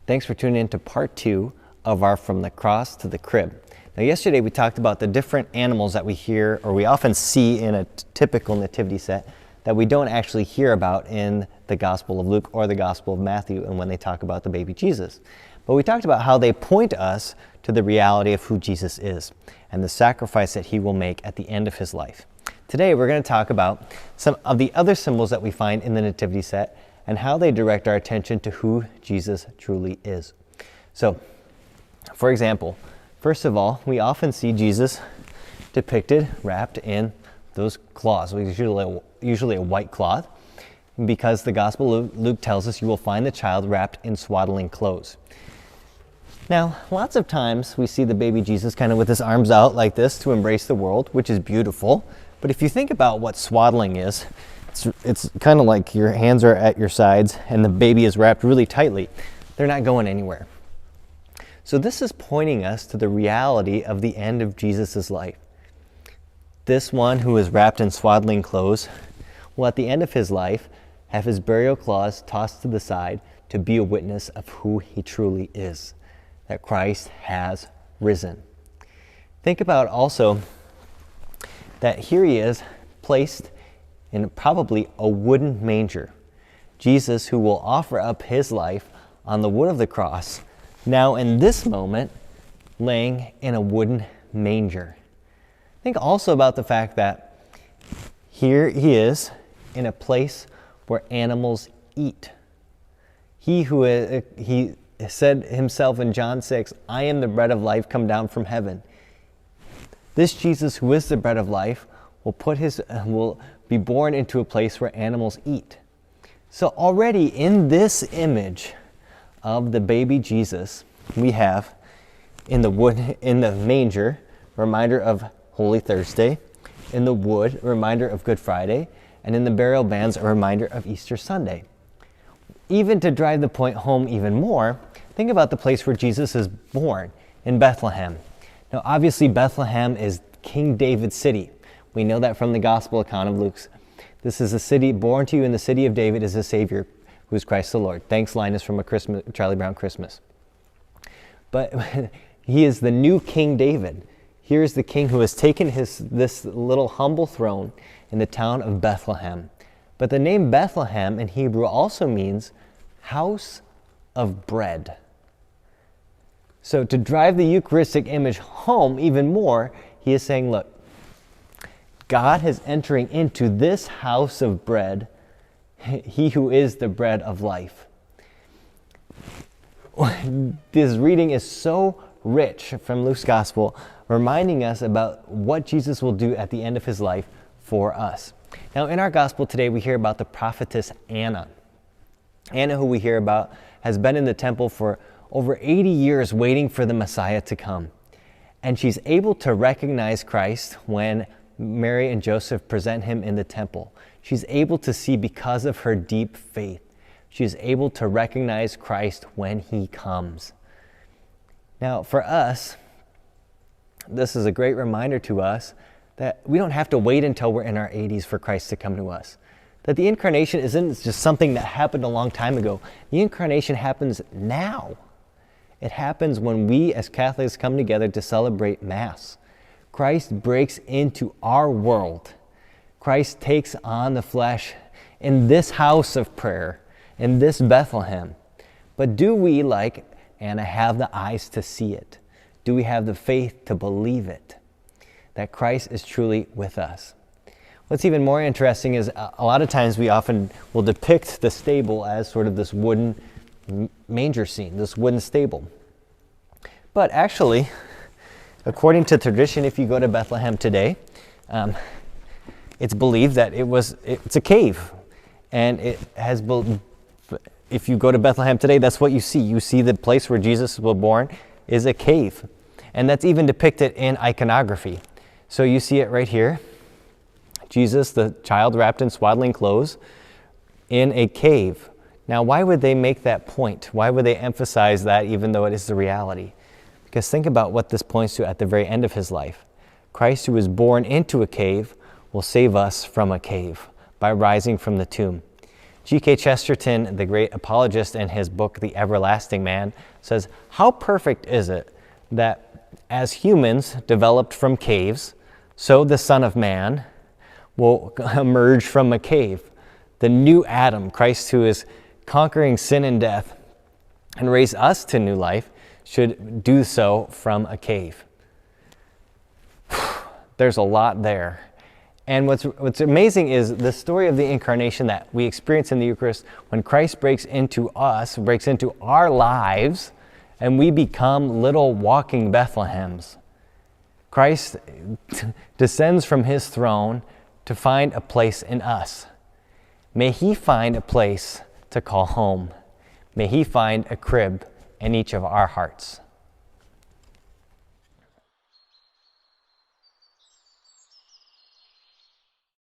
Thanks for tuning in to part 2 of our From the Cross to the Crib. Now yesterday we talked about the different animals that we hear or we often see in a typical nativity set that we don't actually hear about in the Gospel of Luke or the Gospel of Matthew and when they talk about the baby Jesus. But we talked about how they point us to the reality of who Jesus is and the sacrifice that he will make at the end of his life. Today we're going to talk about some of the other symbols that we find in the nativity set and how they direct our attention to who Jesus truly is. So, for example, first of all, we often see Jesus depicted wrapped in those cloths, usually a white cloth, because the Gospel of Luke tells us you will find the child wrapped in swaddling clothes. Now, lots of times we see the baby Jesus kind of with his arms out like this to embrace the world, which is beautiful. But if you think about what swaddling is, it's kind of like your hands are at your sides and the baby is wrapped really tightly. They're not going anywhere. So this is pointing us to the reality of the end of Jesus' life. This one who is wrapped in swaddling clothes will at the end of his life have his burial clothes tossed to the side to be a witness of who he truly is, that Christ has risen. Think about also that here he is placed in probably a wooden manger. Jesus, who will offer up his life on the wood of the cross, now in this moment, laying in a wooden manger. Think also about the fact that here he is in a place where animals eat. He said himself in John 6, "I am the bread of life come down from heaven." This Jesus, who is the bread of life, will be born into a place where animals eat. So already in this image of the baby Jesus, we have in the manger, a reminder of Holy Thursday, in the wood, a reminder of Good Friday, and in the burial bands, a reminder of Easter Sunday. Even to drive the point home even more, think about the place where Jesus is born, in Bethlehem. Now obviously Bethlehem is King David's city. We know that from the Gospel account of Luke's. This is a city born to you in the city of David is a Savior, who is Christ the Lord. Thanks, Linus, from a Charlie Brown Christmas. But he is the new King David. Here's the king who has taken this little humble throne in the town of Bethlehem. But the name Bethlehem in Hebrew also means house of bread. So to drive the Eucharistic image home even more, he is saying, look, God is entering into this house of bread, he who is the bread of life. This reading is so rich from Luke's Gospel, reminding us about what Jesus will do at the end of his life for us. Now in our Gospel today, we hear about the prophetess Anna. Anna, who we hear about, has been in the temple for over 80 years waiting for the Messiah to come. And she's able to recognize Christ when Mary and Joseph present him in the temple. She's able to see because of her deep faith. She's able to recognize Christ when he comes. Now for us, this is a great reminder to us that we don't have to wait until we're in our 80s for Christ to come to us. That the incarnation isn't just something that happened a long time ago. The incarnation happens now. It happens when we as Catholics come together to celebrate Mass. Christ breaks into our world. Christ takes on the flesh in this house of prayer, in this Bethlehem. But do we, like Anna, have the eyes to see it? Do we have the faith to believe it? That Christ is truly with us. What's even more interesting is a lot of times we often will depict the stable as sort of this wooden manger scene, this wooden stable. But actually, according to tradition, if you go to Bethlehem today, it's believed that it's a cave. And if you go to Bethlehem today, that's what you see. You see the place where Jesus was born is a cave. And that's even depicted in iconography. So you see it right here. Jesus, the child wrapped in swaddling clothes, in a cave. Now, why would they make that point? Why would they emphasize that even though it is the reality? Because think about what this points to at the very end of his life. Christ, who was born into a cave, will save us from a cave by rising from the tomb. G.K. Chesterton, the great apologist, in his book, The Everlasting Man, says, "How perfect is it that as humans developed from caves, so the Son of Man will emerge from a cave. The new Adam, Christ, who is conquering sin and death and raise us to new life, should do so from a cave." There's a lot there. And what's amazing is the story of the incarnation that we experience in the Eucharist when Christ breaks into us, breaks into our lives, and we become little walking Bethlehems. Christ descends from his throne to find a place in us. May he find a place to call home. May he find a crib in each of our hearts.